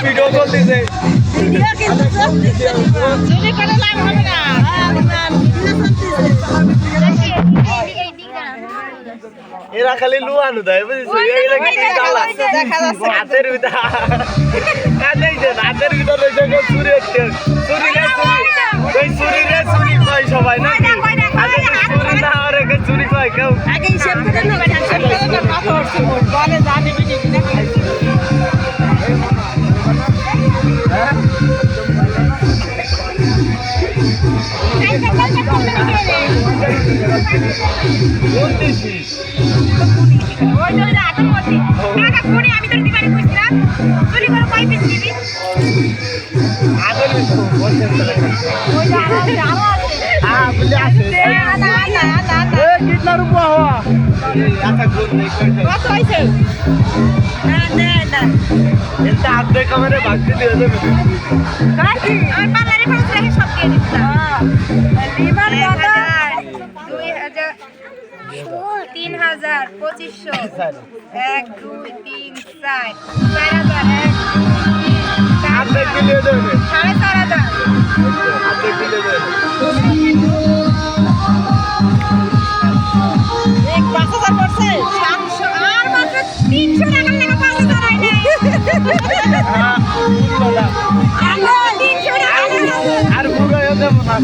video চলতেছে এরা খালি লুয়ানো দেয় বুঝেছো হাতের ভিতরে হাতের ভিতরে চুরি চুরি কয় সবাই না চুরি না আর চুরি কয় কেউ ক্যামেরা ভাগতে দিয়ে যাবে 3000 2500 1 2 3 4 আর বুড়ো হয়ে যাবো না